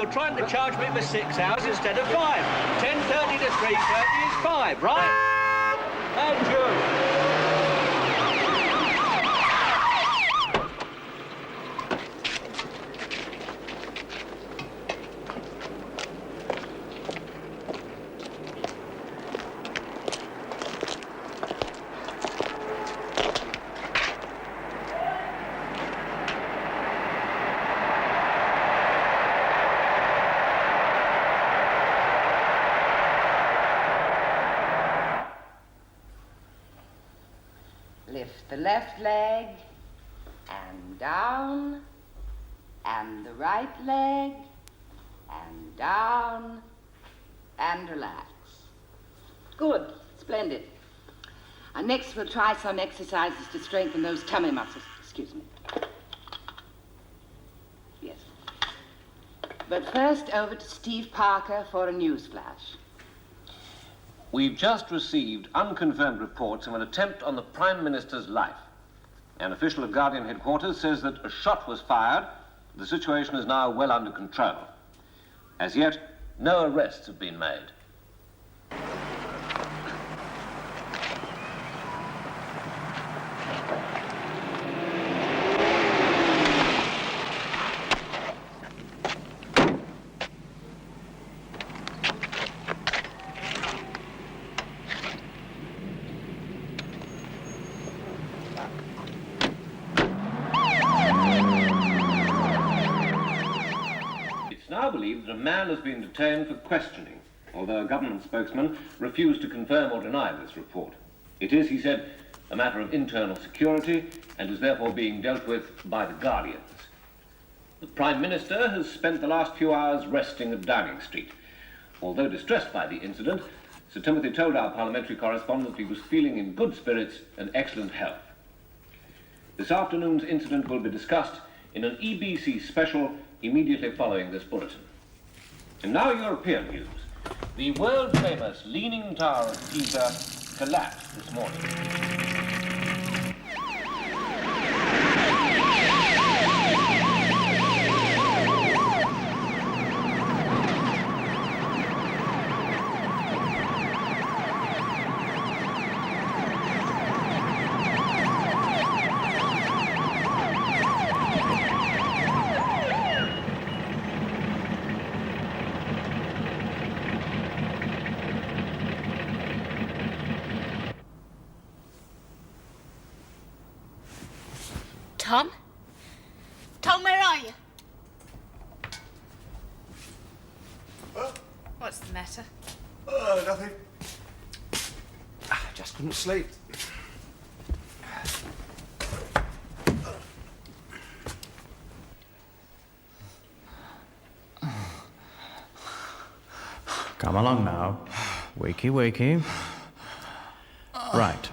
you're trying to charge me for 6 hours instead of 5. 10:30 to 3:30 is 5, right? And you. Lift the left leg, and down, and the right leg, and down, and relax. Good, splendid. And next we'll try some exercises to strengthen those tummy muscles. Excuse me. Yes. But first over to Steve Parker for a news flash. We've just received unconfirmed reports of an attempt on the Prime Minister's life. An official at Guardian headquarters says that a shot was fired. The situation is now well under control. As yet, no arrests have been made. Now believed that a man has been detained for questioning, although a government spokesman refused to confirm or deny this report. It is, he said, a matter of internal security and is therefore being dealt with by the Guardians. The Prime Minister has spent the last few hours resting at Downing Street. Although distressed by the incident, Sir Timothy told our parliamentary correspondent that he was feeling in good spirits and excellent health. This afternoon's incident will be discussed in an EBC special immediately following this bulletin. And now European news. The world-famous Leaning Tower of Pisa collapsed this morning. Tom? Tom, where are you? What's the matter? Nothing. Just couldn't sleep. Come along now. Wakey, wakey. Right.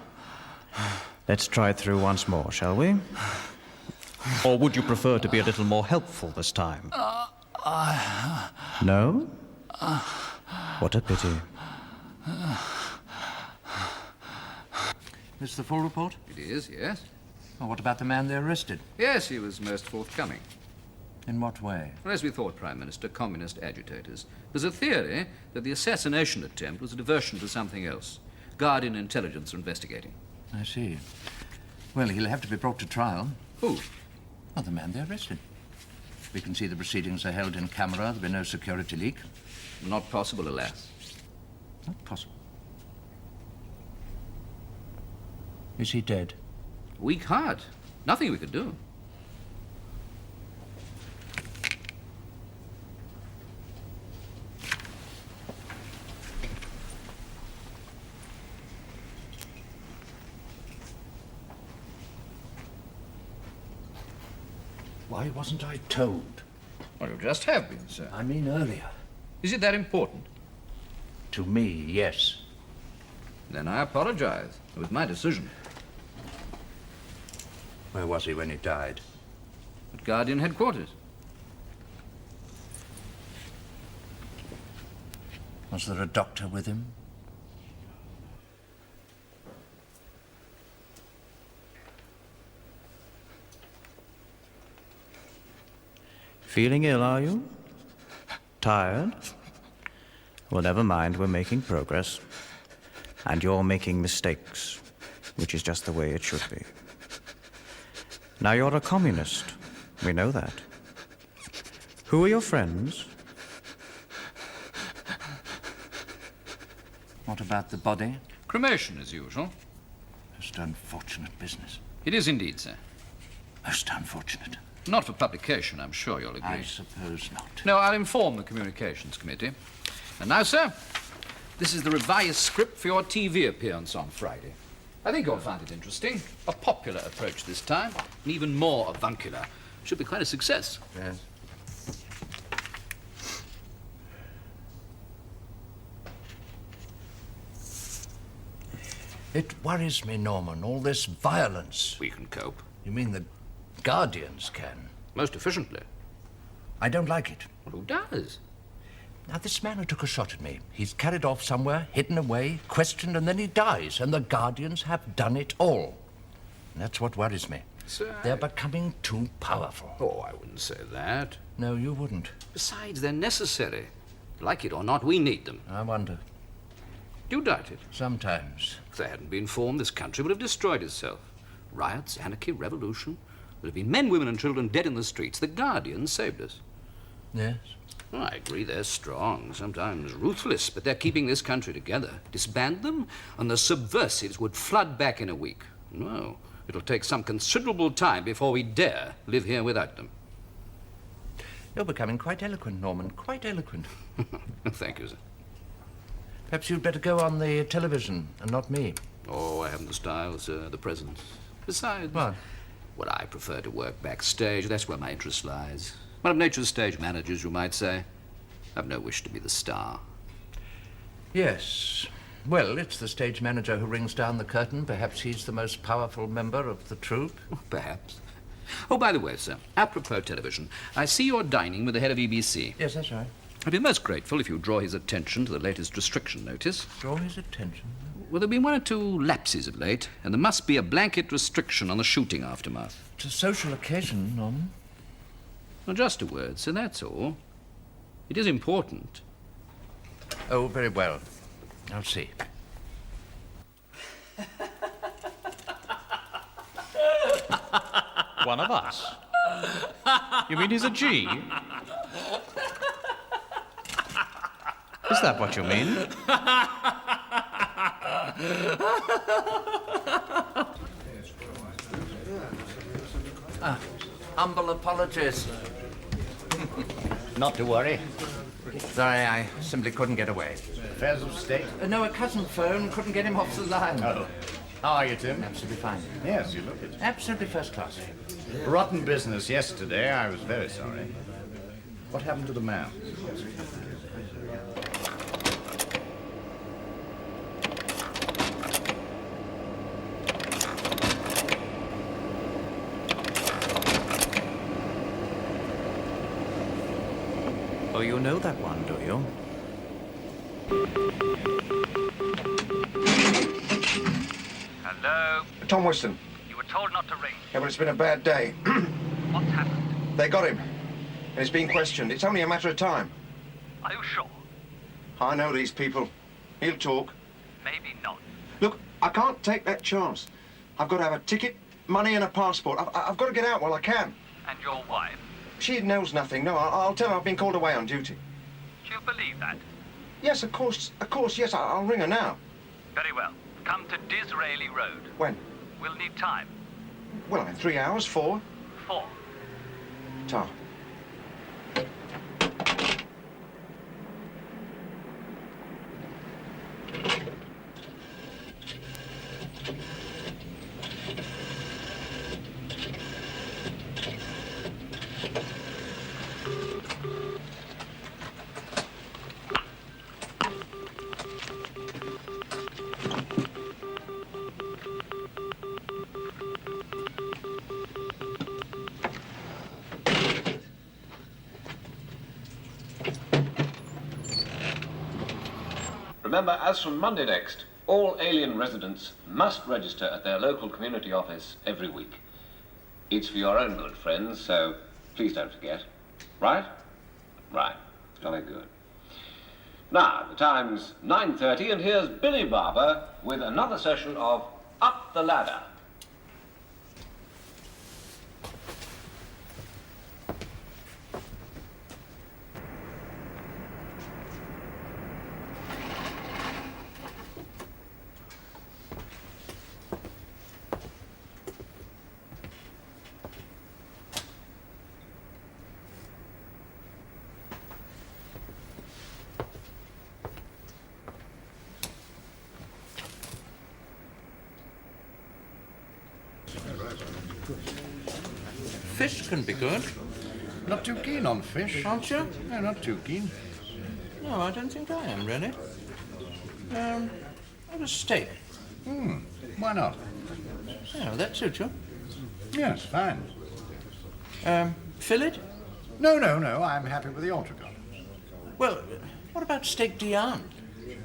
Let's try it through once more, shall we? Or would you prefer to be a little more helpful this time? No? What a pity. This the full report? It is, yes. Well, what about the man they arrested? Yes, he was most forthcoming. In what way? Well, as we thought, Prime Minister, communist agitators. There's a theory that the assassination attempt was a diversion to something else. Guardian intelligence are investigating. I see. Well, he'll have to be brought to trial. Who? Well, the man they arrested. We can see the proceedings are held in camera. There'll be no security leak. Not possible, alas. Not possible. Is he dead? Weak heart. Nothing we could do. Why wasn't I told? Well, you just have been, sir. I mean earlier. Is it that important? To me, yes. Then I apologize. It was my decision. Where was he when he died? At Guardian headquarters. Was there a doctor with him? Feeling ill, are you? Tired? Well, never mind, we're making progress. And you're making mistakes, which is just the way it should be. Now, you're a communist. We know that. Who are your friends? What about the body? Cremation, as usual. Most unfortunate business. It is indeed, sir. Most unfortunate. Not for publication, I'm sure you'll agree. I suppose not. No, I'll inform the Communications Committee. And now, sir, this is the revised script for your TV appearance on Friday. I think you'll find it interesting. A popular approach this time, and even more avuncular. Should be quite a success. Yes. It worries me, Norman, all this violence. We can cope. You mean the Guardians can? Most efficiently. I don't like it. Well, who does? Now, this man who took a shot at me, he's carried off somewhere, hidden away, questioned, and then he dies, and the Guardians have done it all. And that's what worries me. Sir, They're becoming too powerful. Oh, I wouldn't say that. No, you wouldn't. Besides, they're necessary. Like it or not, we need them. I wonder. Do you doubt it? Sometimes. If they hadn't been formed, this country would have destroyed itself. Riots, anarchy, revolution. There have been men, women, and children dead in the streets. The Guardians saved us. Yes. Well, I agree they're strong, sometimes ruthless, but they're keeping this country together. Disband them, and the subversives would flood back in a week. No, it'll take some considerable time before we dare live here without them. You're becoming quite eloquent, Norman. Quite eloquent. Thank you, sir. Perhaps you'd better go on the television and not me. Oh, I haven't the style, sir, the presence. Besides... What? Well, I prefer to work backstage. That's where my interest lies. One of nature's stage managers, you might say. I've no wish to be the star. Yes. Well, it's the stage manager who rings down the curtain. Perhaps he's the most powerful member of the troupe. Perhaps. Oh, by the way, sir, apropos television, I see you're dining with the head of EBC. Yes, that's right. I'd be most grateful if you draw his attention to the latest restriction notice. Draw his attention. Well, there have been one or two lapses of late, and there must be a blanket restriction on the shooting aftermath. It's a social occasion, Norman. Well, just a word, sir, that's all. It is important. Oh, very well. I'll see. One of us? You mean he's a G? Is that what you mean? Humble apologies. Not to worry. Sorry, I simply couldn't get away. Affairs of state. No, a cousin phoned, couldn't get him off the line. Oh. How are you, Tim? Absolutely fine. Yes, you look it. Absolutely first class. Rotten business yesterday. I was very sorry. What happened to the man? Oh, you know that one, do you? Hello? Tom Weston. You were told not to ring. Yeah, but it's been a bad day. What's happened? They got him. And he's being questioned. It's only a matter of time. Are you sure? I know these people. He'll talk. Maybe not. Look, I can't take that chance. I've got to have a ticket, money and a passport. I've got to get out while I can. And your wife? She knows nothing. No, I'll tell her I've been called away on duty. Do you believe that? Yes, of course, yes, I'll ring her now. Very well. Come to Disraeli Road. When? We'll need time. Well, in 3 hours, 4. 4. Ta. Remember, as from Monday next, all alien residents must register at their local community office every week. It's for your own good, friends, so please don't forget. Right? Right. Very good. Now, the time's 9:30, and here's Billy Barber with another session of Up the Ladder. Fish can be good. Not too keen on fish. Aren't you? No, not too keen. No, I don't think I am, really. Have a steak. Why not? Oh, that suits you. Yes, fine. Fillet? No, I'm happy with the entrecôte. Well, what about steak Diane?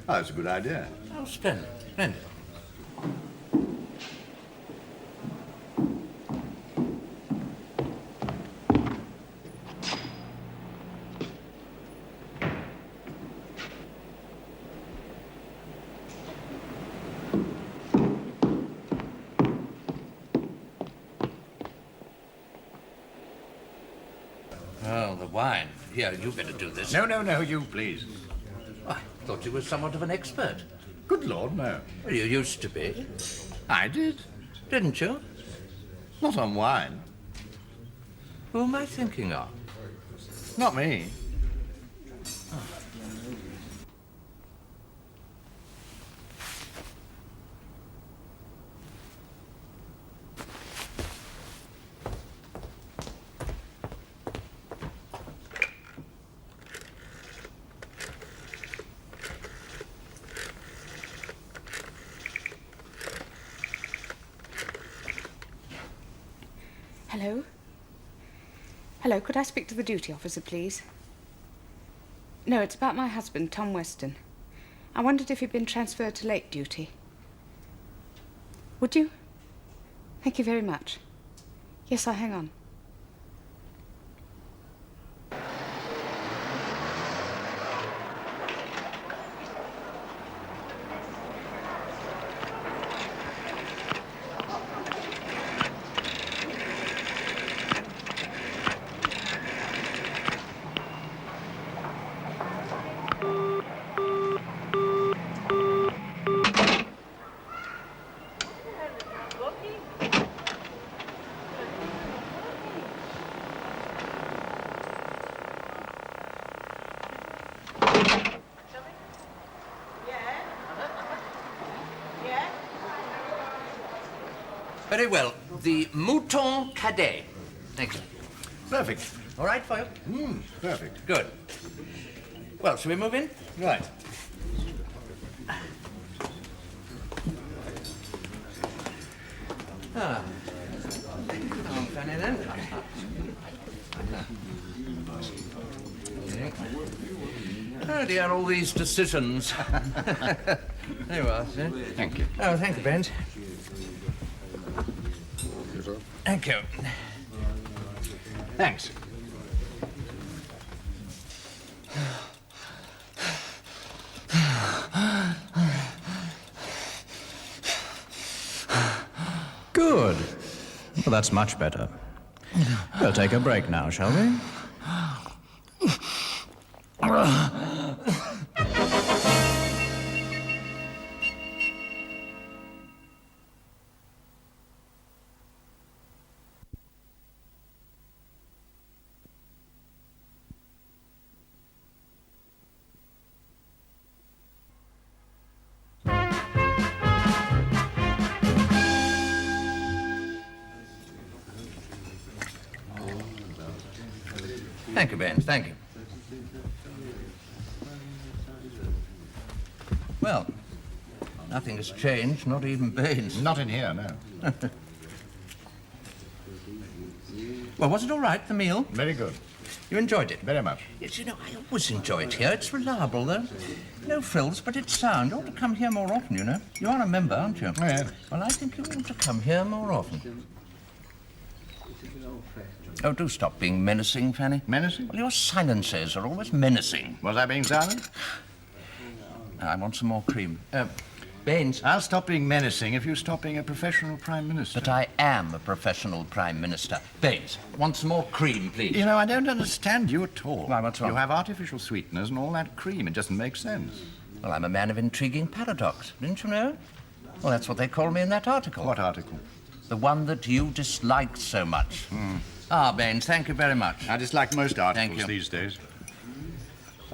Oh, that's a good idea. Oh, splendid, splendid. Oh, the wine. Here, you better do this. No, you please. I thought you were somewhat of an expert. Good Lord, no. Well, you used to be. I did. Didn't you? Not on wine. Who am I thinking of? Not me. Hello? Hello, could I speak to the duty officer, please? No, it's about my husband, Tom Weston. I wondered if he'd been transferred to late duty. Would you? Thank you very much. Yes, I'll hang on. Very well. The Mouton Cadet. Thank you. Perfect. All right for you? Perfect. Good. Well, shall we move in? Right. Ah. Come on, Fanny, then. Oh, dear, all these decisions. There you are, sir. Thank you. Oh, thank you, Brent. Thank you. Thanks. Good. Well, that's much better. We'll take a break now, shall we? Thank you, Ben. Thank you. Well, nothing has changed, not even Baines. Not in here, no. Well, was it all right, the meal? Very good. You enjoyed it? Very much. Yes, you know, I always enjoy it here. It's reliable, though. No frills, but it's sound. You ought to come here more often, you know. You are a member, aren't you? Oh, yes. Well, I think you ought to come here more often. Oh, do stop being menacing, Fanny. Menacing? Well, your silences are always menacing. Was I being silent? I want some more cream. Baines. I'll stop being menacing if you stop being a professional Prime Minister. But I am a professional Prime Minister. Baines, want some more cream, please? You know, I don't understand you at all. Why, what's wrong? You have artificial sweeteners and all that cream. It doesn't make sense. Well, I'm a man of intriguing paradox. Didn't you know? Well, that's what they call me in that article. What article? The one that you disliked so much. Ah, Baines, thank you very much. I dislike most articles you. these days.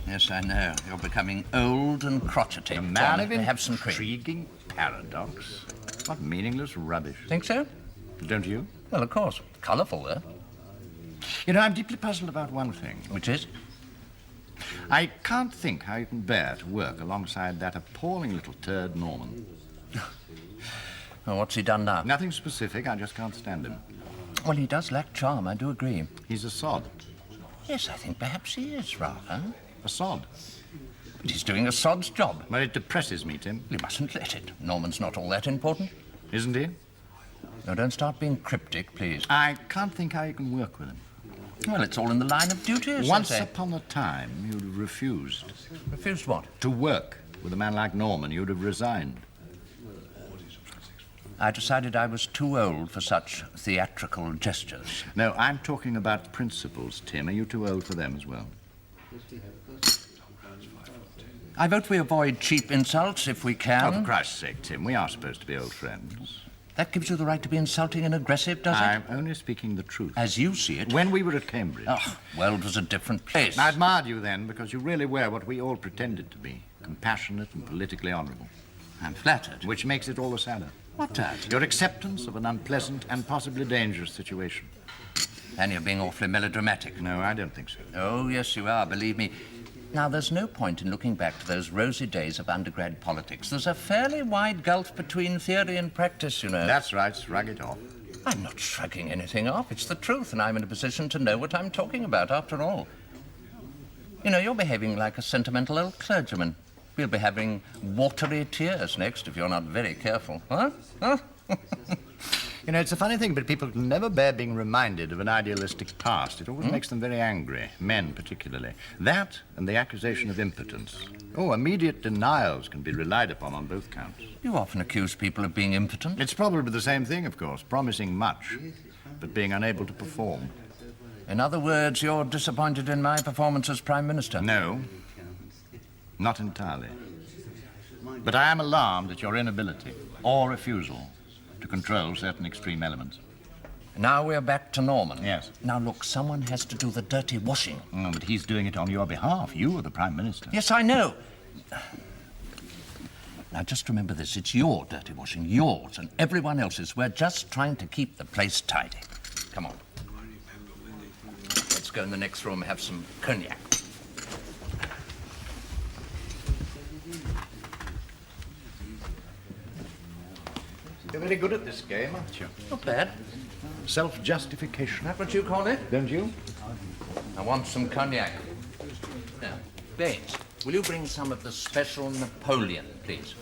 Yes, I know. You're becoming old and crotchety. A man of have some cream. intriguing paradox. What meaningless rubbish. Think so? Don't you? Well, of course. Colourful, though. You know, I'm deeply puzzled about one thing. Which is? I can't think how you can bear to work alongside that appalling little turd Norman. Well, what's he done now? Nothing specific, I just can't stand him. Well, he does lack charm, I do agree. He's a sod. Yes, I think perhaps he is, rather. A sod. But he's doing a sod's job. Well, it depresses me, Tim. You mustn't let it. Norman's not all that important. Isn't he? No, don't start being cryptic, please. I can't think how you can work with him. Well, it's all in the line of duty, as Once they say. upon a time, you'd have refused. Refused what? To work with a man like Norman, you'd have resigned. I decided I was too old for such theatrical gestures. No, I'm talking about principles, Tim. Are you too old for them as well? I vote we avoid cheap insults if we can. Oh, for Christ's sake, Tim, we are supposed to be old friends. That gives you the right to be insulting and aggressive, does it? I'm only speaking the truth. As you see it. When we were at Cambridge. Oh, well, it was a different place. I admired you then because you really were what we all pretended to be. Compassionate and politically honourable. I'm flattered. Which makes it all the sadder. What that? Your acceptance of an unpleasant and possibly dangerous situation. And you're being awfully melodramatic. No, I don't think so. Oh, yes, you are, believe me. Now, there's no point in looking back to those rosy days of undergrad politics. There's a fairly wide gulf between theory and practice, you know. That's right, shrug it off. I'm not shrugging anything off. It's the truth, and I'm in a position to know what I'm talking about, after all. You know, you're behaving like a sentimental old clergyman. We'll be having watery tears next if you're not very careful. Huh? Huh? You know, it's a funny thing, but people can never bear being reminded of an idealistic past. It always makes them very angry, men particularly. That and the accusation of impotence. Oh, immediate denials can be relied upon on both counts. You often accuse people of being impotent. It's probably the same thing, of course, promising much, but being unable to perform. In other words, you're disappointed in my performance as Prime Minister? No, not entirely. But I am alarmed at your inability, or refusal, to control certain extreme elements. Now we're back to Norman. Yes. Now, look, someone has to do the dirty washing. Oh, but he's doing it on your behalf. You are the Prime Minister. Yes, I know. Now, just remember this. It's your dirty washing, yours and everyone else's. We're just trying to keep the place tidy. Come on. Let's go in the next room and have some cognac. You're very good at this game, aren't you? Not bad. Self-justification. That what you call it? Don't you? I want some cognac. Now, Baines, will you bring some of the special Napoleon, please?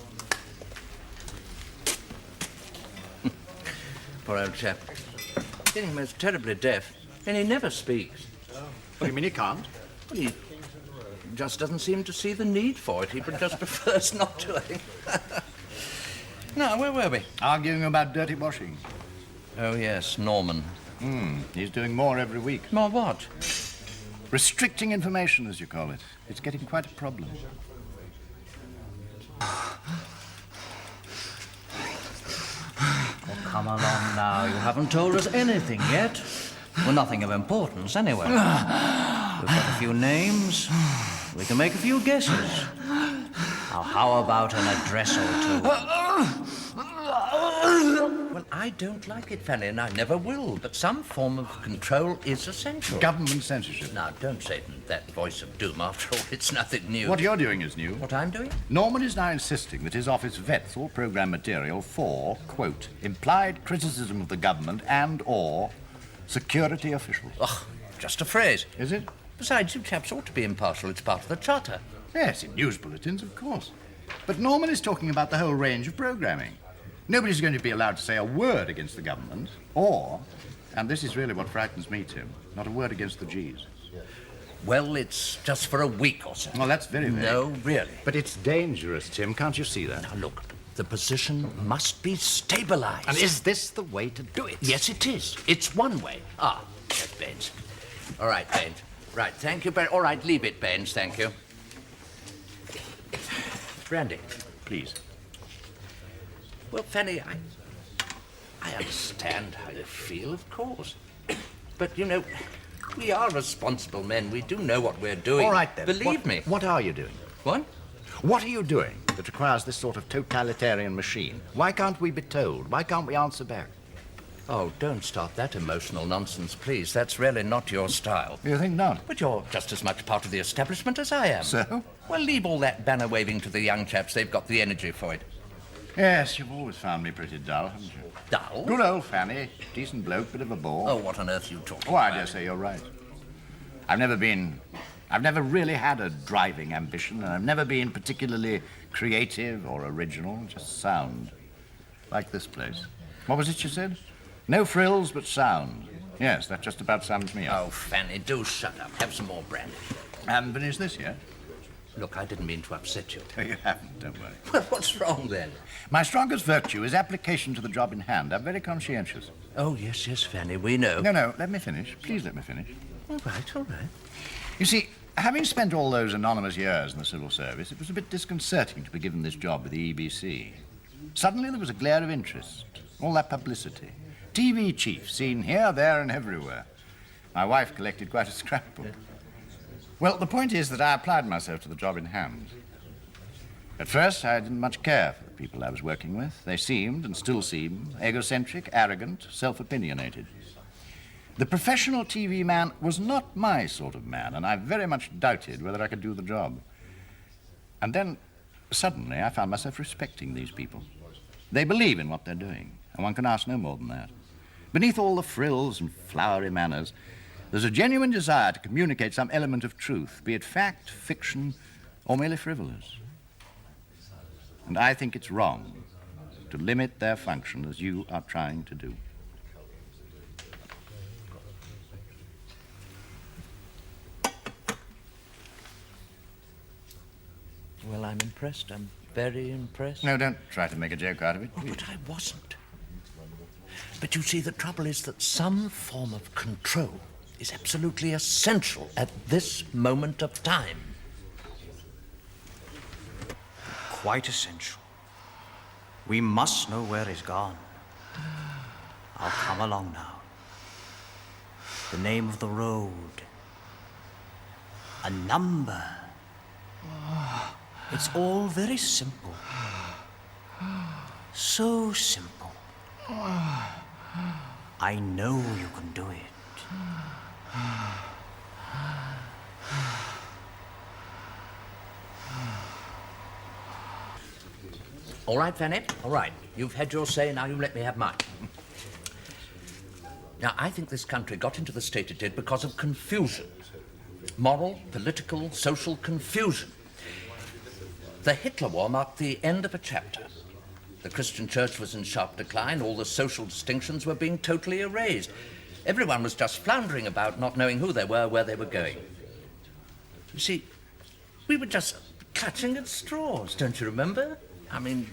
Poor old chap. He's getting most terribly deaf, and he never speaks. What do you mean he can't? Well, he just doesn't seem to see the need for it. He just prefers not to, I think. Now, where were we? Arguing about dirty washing. Oh, yes, Norman. He's doing more every week. More what? Restricting information, as you call it. It's getting quite a problem. Oh, come along now. You haven't told us anything yet. Well, nothing of importance, anyway. We've got a few names. We can make a few guesses. Now, how about an address or two? Well, I don't like it, Fanny, and I never will, but some form of control is essential. Government censorship. Now, don't say it in that voice of doom. After all, it's nothing new. What you're doing is new. What I'm doing? Norman is now insisting that his office vets all programme material for, quote, implied criticism of the government and/or security officials. Oh, just a phrase. Is it? Besides, you chaps ought to be impartial. It's part of the Charter. Yes, in news bulletins, of course. But Norman is talking about the whole range of programming. Nobody's going to be allowed to say a word against the government or And this is really what frightens me, Tim. Not a word against the G's. Well, it's just for a week or so. Well, that's very vague. No, really. But it's dangerous, Tim. Can't you see that? Now, look, the position must be stabilized. And is this the way to do it? Yes, it is. It's one way. Ah, check, Baines. All right, Baines. Right, thank you, all right, leave it, Baines, thank you. Brandy. Please. Well, Fanny, I understand how you feel, of course. But, you know, we are responsible men. We do know what we're doing. All right, then. Believe me. What are you doing? What? What are you doing that requires this sort of totalitarian machine? Why can't we be told? Why can't we answer back? Oh, don't start that emotional nonsense, please. That's really not your style. You think not? But you're just as much part of the establishment as I am. So? Well, leave all that banner waving to the young chaps. They've got the energy for it. Yes, you've always found me pretty dull, haven't you? Dull? Good old Fanny. Decent bloke, bit of a bore. Oh, what on earth are you talking Oh, I about? dare say you're right. I've never really had a driving ambition, and I've never been particularly creative or original, just sound. Like this place. What was it you said? No frills, but sound. Yes, that just about sums me up. Oh, Fanny, do shut up. Have some more brandy. I haven't finished this yet. Look, I didn't mean to upset you. No, you haven't, don't worry. Well, what's wrong then? My strongest virtue is application to the job in hand. I'm very conscientious. Oh, yes, Fanny, we know. No, let me finish. Please let me finish. All right. You see, having spent all those anonymous years in the civil service, it was a bit disconcerting to be given this job with the EBC. Suddenly there was a glare of interest, all that publicity. TV chief seen here, there, and everywhere. My wife collected quite a scrapbook. Well, the point is that I applied myself to the job in hand. At first, I didn't much care for the people I was working with. They seemed, and still seem, egocentric, arrogant, self-opinionated. The professional TV man was not my sort of man, and I very much doubted whether I could do the job. And then, suddenly, I found myself respecting these people. They believe in what they're doing, and one can ask no more than that. Beneath all the frills and flowery manners, there's a genuine desire to communicate some element of truth, be it fact, fiction, or merely frivolous. And I think it's wrong to limit their function as you are trying to do. Well, I'm impressed. I'm very impressed. No, don't try to make a joke out of it. Oh, but I wasn't. But you see, the trouble is that some form of control is absolutely essential at this moment of time. Quite essential. We must know where he's gone. I'll come along now. The name of the road. A number. It's all very simple. So simple. I know you can do it. All right, Fanny, all right. You've had your say, now you let me have mine. Now, I think this country got into the state it did because of confusion. Moral, political, social confusion. The Hitler War marked the end of a chapter. The Christian church was in sharp decline. All the social distinctions were being totally erased. Everyone was just floundering about, not knowing who they were, where they were going. You see, we were just clutching at straws, don't you remember? I mean,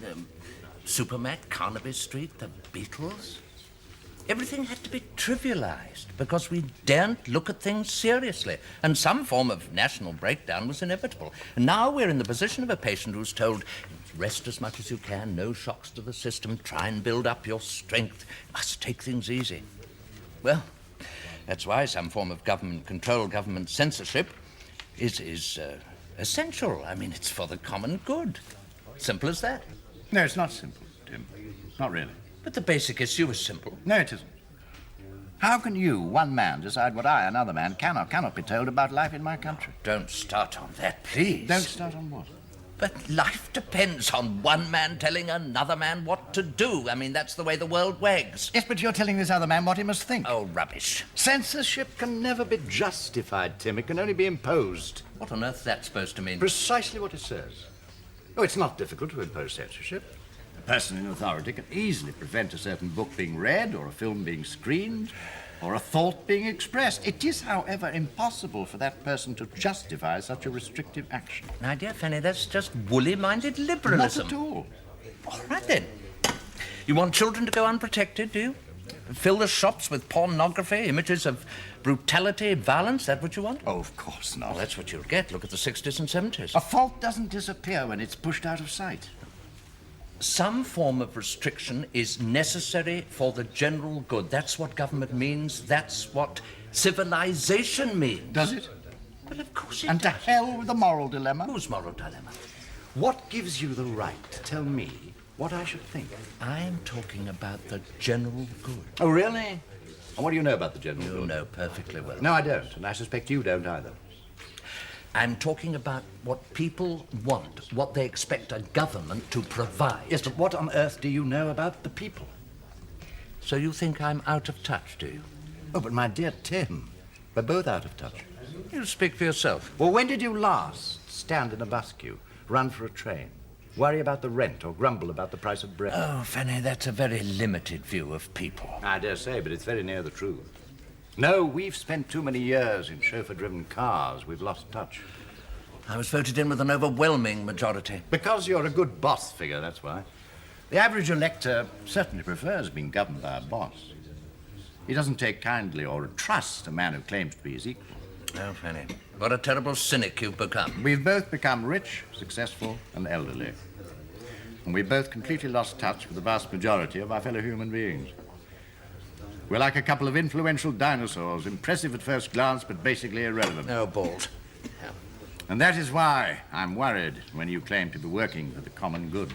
Supermat, Carnaby Street, the Beatles. Everything had to be trivialized because we daren't look at things seriously, and some form of national breakdown was inevitable. And now we're in the position of a patient who's told, rest as much as you can, no shocks to the system, try and build up your strength, must take things easy. Well, that's why some form of government control, government censorship is essential. I mean, it's for the common good. Simple as that. No, it's not simple, Tim. Not really. But the basic issue is simple. No, it isn't. How can you, one man, decide what I, another man, can or cannot be told about life in my country? Don't start on that, please. Don't start on what? But life depends on one man telling another man what to do. I mean, that's the way the world wags. Yes, but you're telling this other man what he must think. Oh, rubbish. Censorship can never be justified, Tim. It can only be imposed. What on earth is that supposed to mean? Precisely what it says. Oh, it's not difficult to impose censorship. A person in authority can easily prevent a certain book being read or a film being screened. or a thought being expressed. It is, however, impossible for that person to justify such a restrictive action. My dear Fanny, that's just woolly-minded liberalism. Not at all. All right, then. You want children to go unprotected, do you? Fill the shops with pornography, images of brutality, violence? That what you want? Oh, of course not. Well, that's what you'll get. Look at the 60s and 70s. A fault doesn't disappear when it's pushed out of sight. Some form of restriction is necessary for the general good. That's what government means. That's what civilization means. Does it? Well, of course it And does. to hell with the moral dilemma. Whose moral dilemma? What gives you the right to tell me what I should think? I'm talking about the general good. Oh, really? And what do you know about the general You good? know perfectly well. No, I don't, and I suspect you don't either. I'm talking about what people want, what they expect a government to provide. Yes, but what on earth do you know about the people? So you think I'm out of touch, do you? Oh, but my dear Tim, we're both out of touch. You speak for yourself. Well, when did you last stand in a bus queue, run for a train, worry about the rent, or grumble about the price of bread? Oh, Fanny, that's a very limited view of people. I dare say, but it's very near the truth. No, we've spent too many years in chauffeur-driven cars. We've lost touch. I was voted in with an overwhelming majority. Because you're a good boss figure, that's why. The average elector certainly prefers being governed by a boss. He doesn't take kindly or trust a man who claims to be his equal. Oh, Fanny, what a terrible cynic you've become. We've both become rich, successful, and elderly. And we've both completely lost touch with the vast majority of our fellow human beings. We're like a couple of influential dinosaurs, impressive at first glance, but basically irrelevant. Oh, bald. Yeah. And that is why I'm worried when you claim to be working for the common good.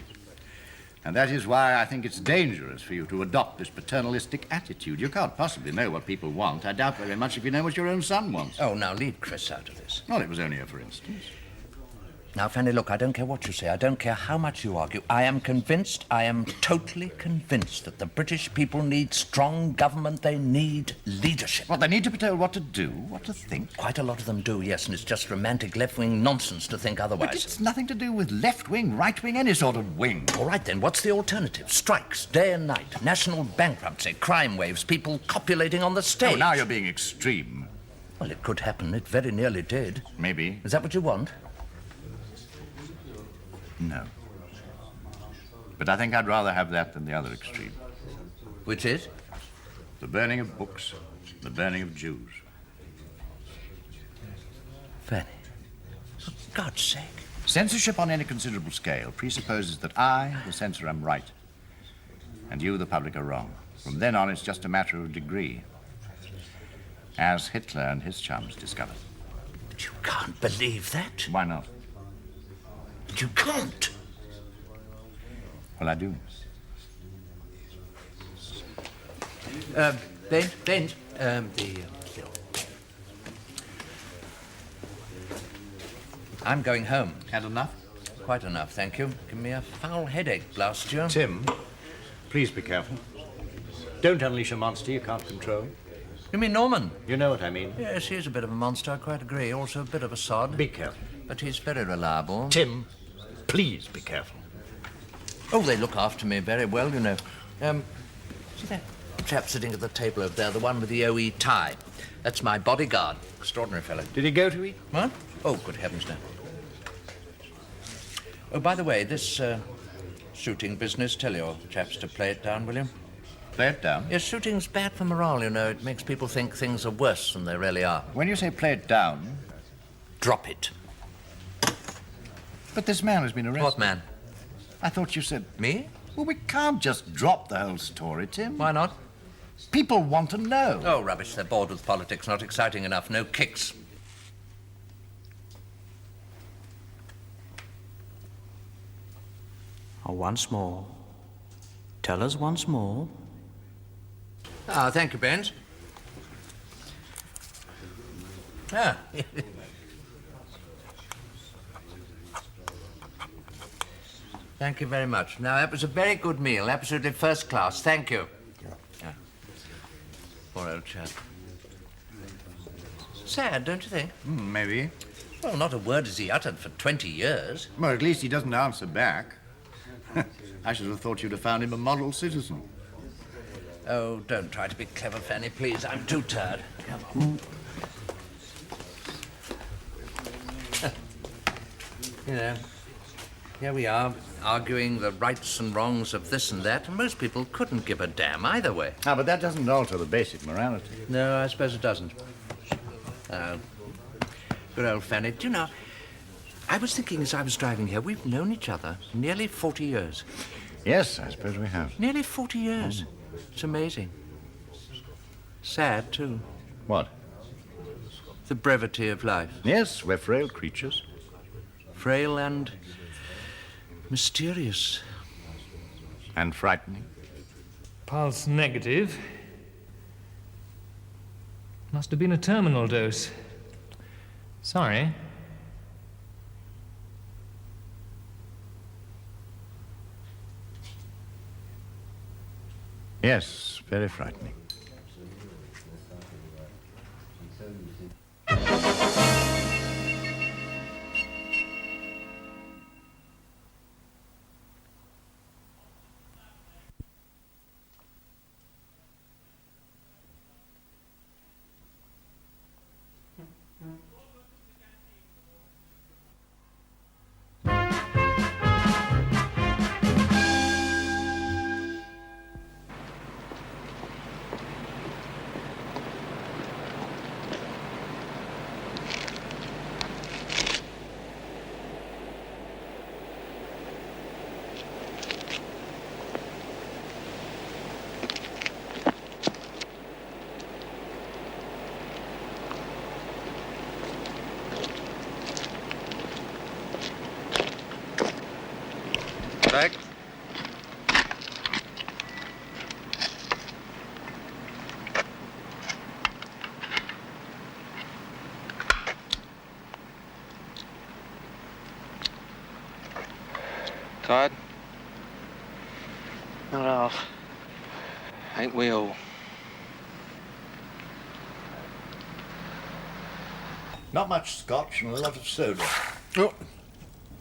And that is why I think it's dangerous for you to adopt this paternalistic attitude. You can't possibly know what people want. I doubt very much if you know what your own son wants. Oh, now leave Chris out of this. Well, it was only a for instance. Now, Fanny, look, I don't care what you say. I don't care how much you argue. I am convinced, I am totally convinced that the British people need strong government. They need leadership. Well, they need to be told what to do, what to think. Quite a lot of them do, yes, and it's just romantic left-wing nonsense to think otherwise. But it's nothing to do with left-wing, right-wing, any sort of wing. All right, then, what's the alternative? Strikes, day and night, national bankruptcy, crime waves, people copulating on the stage. Oh, now you're being extreme. Well, it could happen. It very nearly did. Maybe. Is that what you want? No. But I think I'd rather have that than the other extreme. Which is? The burning of books, the burning of Jews. Fanny, for God's sake. Censorship on any considerable scale presupposes that I, the censor, am right, and you, the public, are wrong. From then on, it's just a matter of degree, as Hitler and his chums discovered. But you can't believe that. Why not? You can't. Well, I do. Ben, I'm going home. Had enough? Quite enough, thank you. Give me a foul headache, blast you. Tim, please be careful. Don't unleash a monster you can't control. You mean Norman? You know what I mean. Yes, he's a bit of a monster, I quite agree. Also a bit of a sod. Be careful. But he's very reliable. Tim, please be careful. Oh, they look after me very well, you know. See that chap sitting at the table over there, the one with the OE tie? That's my bodyguard. Extraordinary fellow. Did he go to eat? What? Oh, good heavens, no. Oh, by the way, this shooting business, tell your chaps to play it down, will you? Play it down? Yes, shooting's bad for morale, you know. It makes people think things are worse than they really are. When you say play it down... Drop it. But this man has been arrested. What man? I thought you said... Me? Well, we can't just drop the whole story, Tim. Why not? People want to know. Oh, rubbish. They're bored with politics. Not exciting enough. No kicks. Oh, once more. Tell us once more. Ah, thank you, Benz. Ah. Thank you very much. Now, that was a very good meal. Absolutely first class. Thank you. Yeah. Poor old chap. Sad, don't you think? Maybe. Well, not a word has he uttered for 20 years. Well, at least he doesn't answer back. I should have thought you'd have found him a model citizen. Oh, don't try to be clever, Fanny, please. I'm too tired. Come on. You know, here we are, arguing the rights and wrongs of this and that, and most people couldn't give a damn either way. Ah, but that doesn't alter the basic morality. No, I suppose it doesn't. Good old Fanny. Do you know, I was thinking as I was driving here, we've known each other nearly 40 years. Yes, I suppose we have. Nearly 40 years. It's amazing. Sad, too. What? The brevity of life. Yes, we're frail creatures. Frail and mysterious. And frightening. Pulse negative. Must have been a terminal dose. Sorry. Yes, very frightening. Back. Tired? Not half. Ain't we all? Not much scotch and a lot of soda.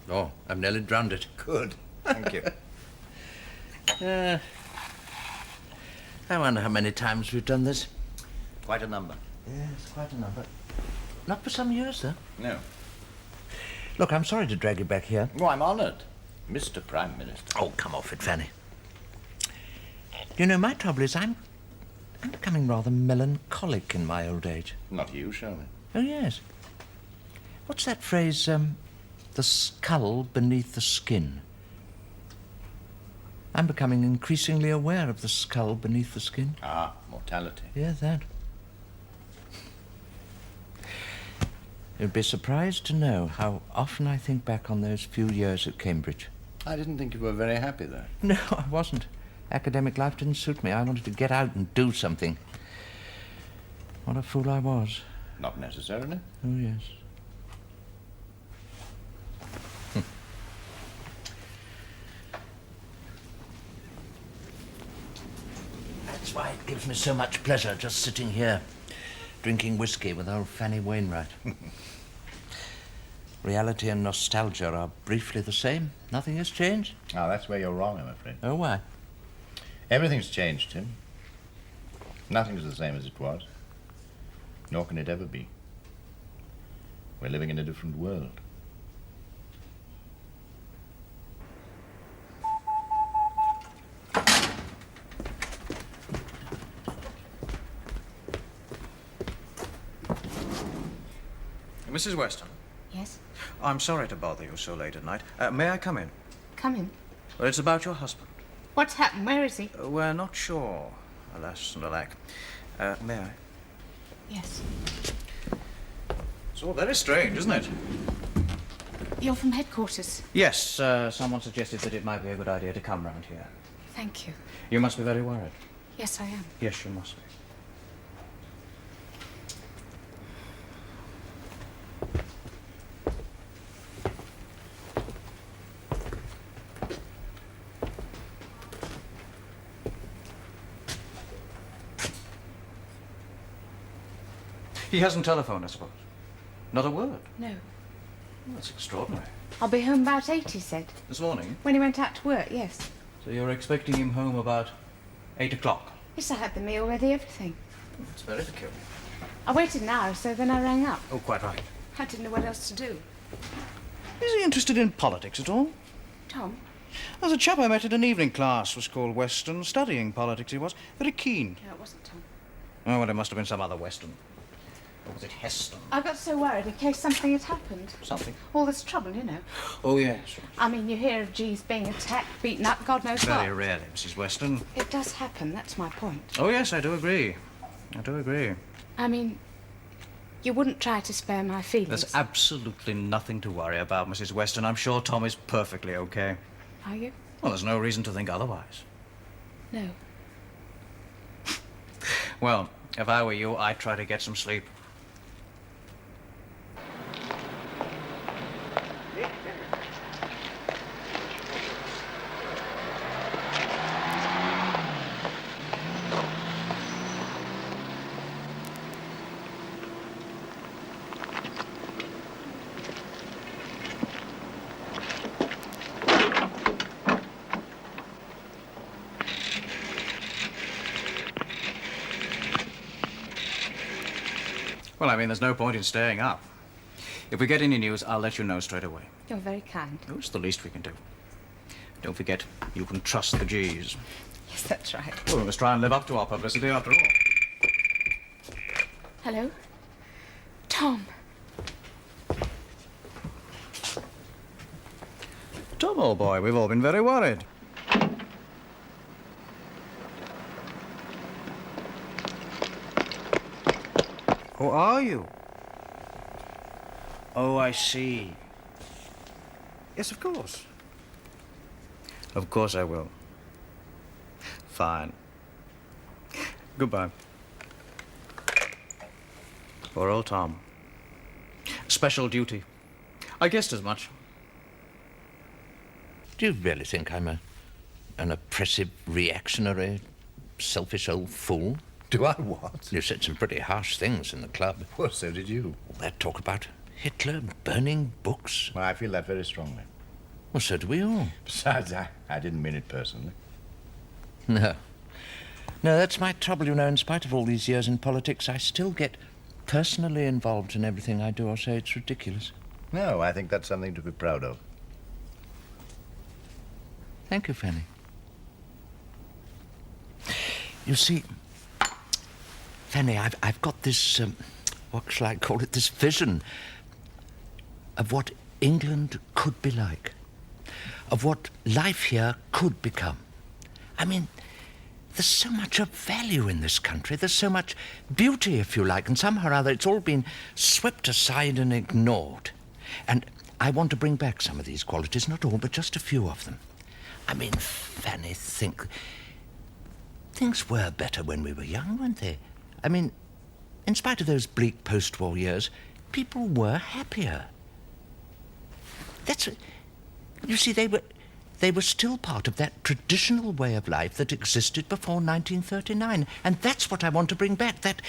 Oh, I've nearly drowned it. Good. Thank you. I wonder how many times we've done this. Quite a number. Yes, quite a number. Not for some years, though. No. Look, I'm sorry to drag you back here. Oh, I'm honoured. Mr. Prime Minister. Oh, come off it, Fanny. You know, my trouble is I'm becoming rather melancholic in my old age. Not you, Sherman. Oh, yes. What's that phrase, the skull beneath the skin? I'm becoming increasingly aware of the skull beneath the skin. Ah, mortality. Yeah, that. You'd be surprised to know how often I think back on those few years at Cambridge. I didn't think you were very happy there. No, I wasn't. Academic life didn't suit me. I wanted to get out and do something. What a fool I was. Not necessarily. Oh, yes. That's why it gives me so much pleasure just sitting here, drinking whiskey with old Fanny Wainwright. Reality and nostalgia are briefly the same. Nothing has changed. Ah, that's where you're wrong, I'm afraid. Oh, why? Everything's changed, Tim. Nothing's the same as it was. Nor can it ever be. We're living in a different world. Mrs. Weston, Yes? I'm sorry to bother you so late at night. May I come in? Come in. Well, it's about your husband. What's happened? Where is he? We're not sure, alas and alack. May I? Yes. It's all very strange, isn't it? You're from headquarters. Yes, someone suggested that it might be a good idea to come round here. Thank you. You must be very worried. Yes, I am. Yes, you must be. He hasn't telephoned, I suppose. Not a word. No. Well, that's extraordinary. I'll be home about 8, he said. This morning? When he went out to work, yes. So you're expecting him home about 8 o'clock? Yes, I had the meal ready, everything. It's very peculiar. I waited an hour, so then I rang up. Oh, quite right. I didn't know what else to do. Is he interested in politics at all? Tom? There's a chap I met at an evening class, was called Weston, studying politics he was. Very keen. No, it wasn't Tom. Oh, well, it must have been some other Weston. Or was it Heston? I got so worried in case something had happened. Something? All this trouble, you know. Oh, yes. I mean, you hear of G's being attacked, beaten up, God knows what. Very rarely, Mrs. Weston. It does happen, that's my point. Oh, yes, I do agree. I do agree. I mean, you wouldn't try to spare my feelings. There's absolutely nothing to worry about, Mrs. Weston. I'm sure Tom is perfectly okay. Are you? Well, there's no reason to think otherwise. No. Well, if I were you, I'd try to get some sleep. Well, I mean, there's no point in staying up. If we get any news, I'll let you know straight away. You're very kind. Oh, it's the least we can do. Don't forget, you can trust the G's. Yes, that's right. Well, we must try and live up to our publicity after all. Hello? Tom. Tom, old boy, we've all been very worried. Who are you? Oh, I see. Yes, of course. Of course I will. Fine. Goodbye. Poor old Tom. Special duty. I guessed as much. Do you really think I'm an oppressive, reactionary, selfish old fool? Do I what? You said some pretty harsh things in the club. Well, so did you. All that talk about Hitler burning books. Well, I feel that very strongly. Well, so do we all. Besides, I didn't mean it personally. No. No, that's my trouble, you know. In spite of all these years in politics, I still get personally involved in everything I do or say. It's ridiculous. No, I think that's something to be proud of. Thank you, Fanny. You see, Fanny, I've got this, what shall I call it, this vision of what England could be like, of what life here could become. I mean, there's so much of value in this country, there's so much beauty, if you like, and somehow or other it's all been swept aside and ignored. And I want to bring back some of these qualities, not all, but just a few of them. I mean, Fanny, things were better when we were young, weren't they? I mean, in spite of those bleak post-war years, people were happier. You see, they were still part of that traditional way of life that existed before 1939. And that's what I want to bring back, that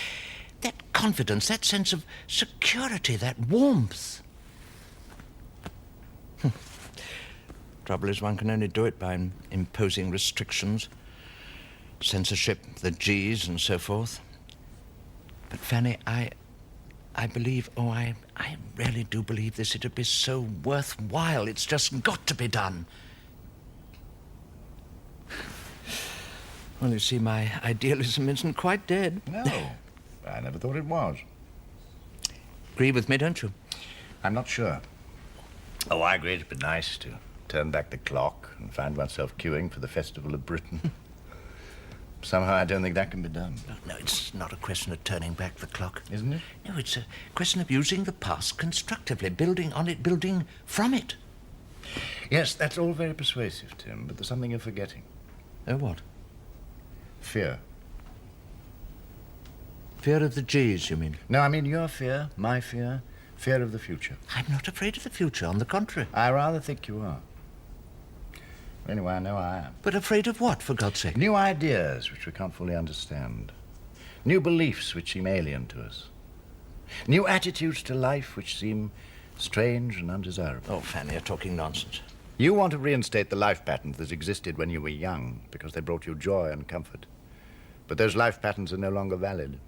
confidence, that sense of security, that warmth. Trouble is, one can only do it by imposing restrictions, censorship, the G's and so forth. But Fanny, I believe, I really do believe this. It'd be so worthwhile. It's just got to be done. Well, you see, my idealism isn't quite dead. No, I never thought it was. Agree with me, don't you? I'm not sure. Oh, I agree it'd be nice to turn back the clock and find oneself queuing for the Festival of Britain. Somehow I don't think that can be done. No, it's not a question of turning back the clock. Isn't it? No, it's a question of using the past constructively, building on it, building from it. Yes, that's all very persuasive, Tim, but there's something you're forgetting. Oh, what? Fear. Fear of the G's, you mean? No, I mean your fear, my fear, fear of the future. I'm not afraid of the future, on the contrary. I rather think you are. Anyway, I know I am. But afraid of what, for God's sake? New ideas which we can't fully understand. New beliefs which seem alien to us. New attitudes to life which seem strange and undesirable. Oh, Fanny, you're talking nonsense. You want to reinstate the life patterns that existed when you were young because they brought you joy and comfort. But those life patterns are no longer valid.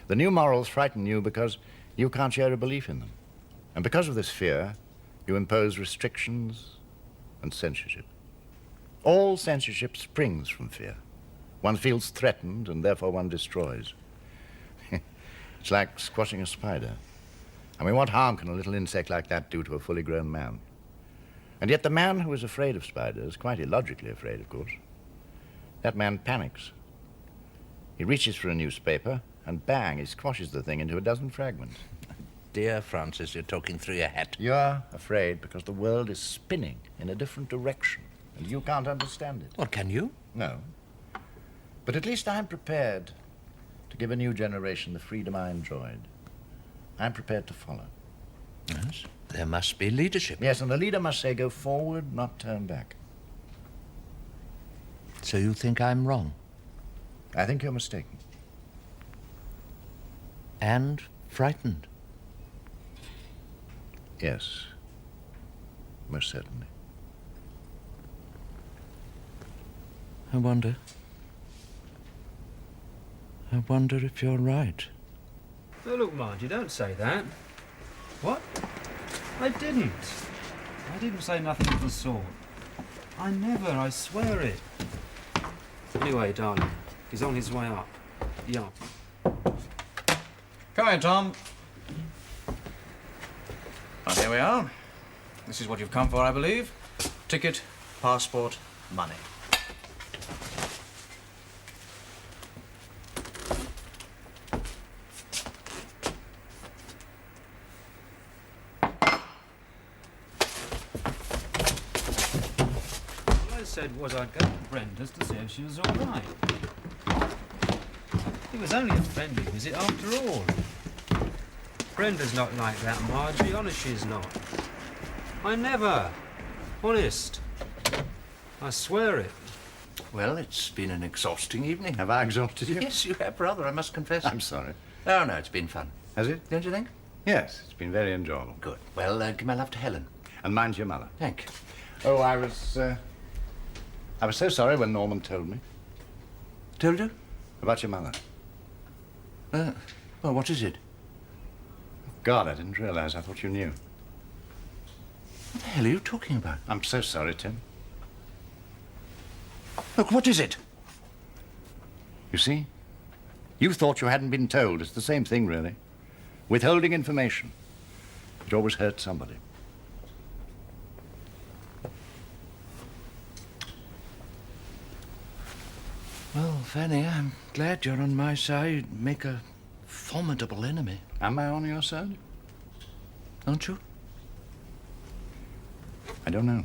The new morals frighten you because you can't share a belief in them. And because of this fear, you impose restrictions and censorship. All censorship springs from fear. One feels threatened, and therefore one destroys. It's like squashing a spider. I mean, what harm can a little insect like that do to a fully grown man? And yet the man who is afraid of spiders, quite illogically afraid, of course, that man panics. He reaches for a newspaper, and bang, he squashes the thing into a dozen fragments. Dear Francis, you're talking through your hat. You're afraid because the world is spinning in a different direction, and you can't understand it. Well, can you? No. But at least I'm prepared to give a new generation the freedom I enjoyed. I'm prepared to follow. Yes, there must be leadership. Yes, and the leader must say, go forward, not turn back. So you think I'm wrong? I think you're mistaken. And frightened? Yes, most certainly. I wonder if you're right. Oh, look, Margie, don't say that. What? I didn't say nothing of the sort. I never, I swear it. Anyway, darling, he's on his way up. Yeah. Come in, Tom. Well, here we are. This is what you've come for, I believe. Ticket, passport, money. All I said was I'd go to Brenda's to see if she was all right. It was only a friendly visit after all. Brenda's not like that, Margie. Honest, she's not. I never. Honest. I swear it. Well, it's been an exhausting evening. Have I exhausted you? Yes, you have, rather, I must confess. I'm sorry. Oh, no, it's been fun. Has it? Don't you think? Yes, it's been very enjoyable. Good. Well, give my love to Helen. And mind your mother. Thank you. Oh, I was so sorry when Norman told me. Told you? About your mother. Well, what is it? God, I didn't realize. I thought you knew. What the hell are you talking about? I'm so sorry, Tim. Look, what is it? You see? You thought you hadn't been told. It's the same thing, really. Withholding information. It always hurts somebody. Well, Fanny, I'm glad you're on my side. Make a formidable enemy. Am I on your side? Aren't you? I don't know.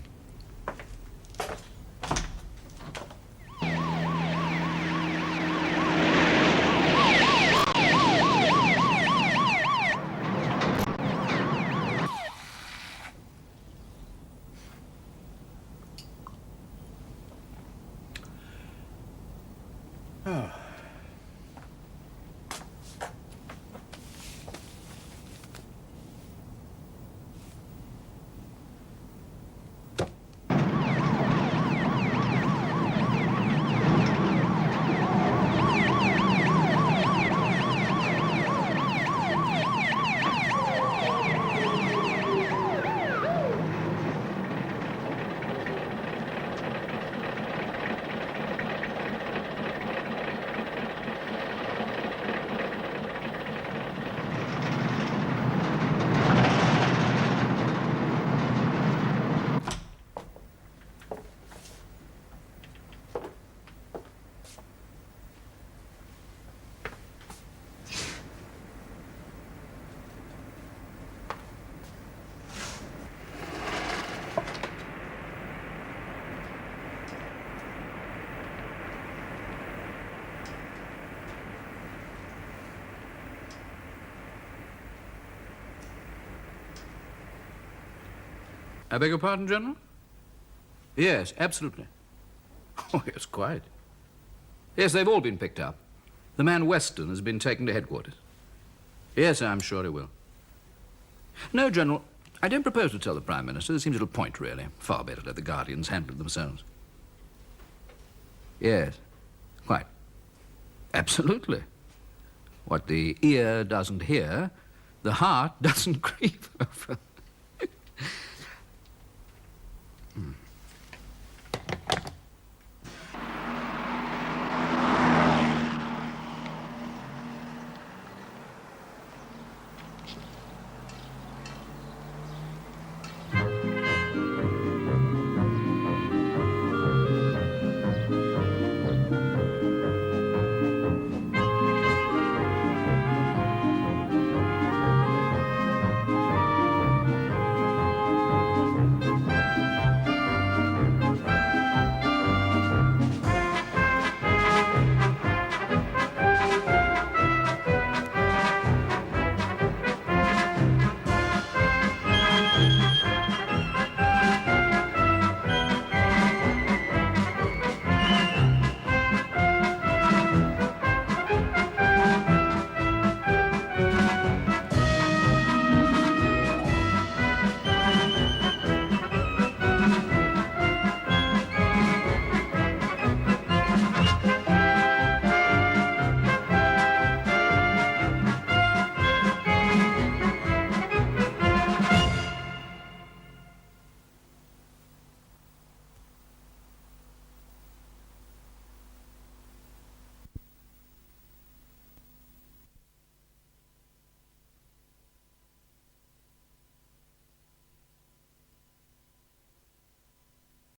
I beg your pardon, General? Yes, absolutely. Oh, yes, quite. Yes, they've all been picked up. The man Weston has been taken to headquarters. Yes, I'm sure he will. No, General, I don't propose to tell the Prime Minister. There seems little point, really. Far better let the Guardians handle it themselves. Yes, quite. Absolutely. What the ear doesn't hear, the heart doesn't grieve over.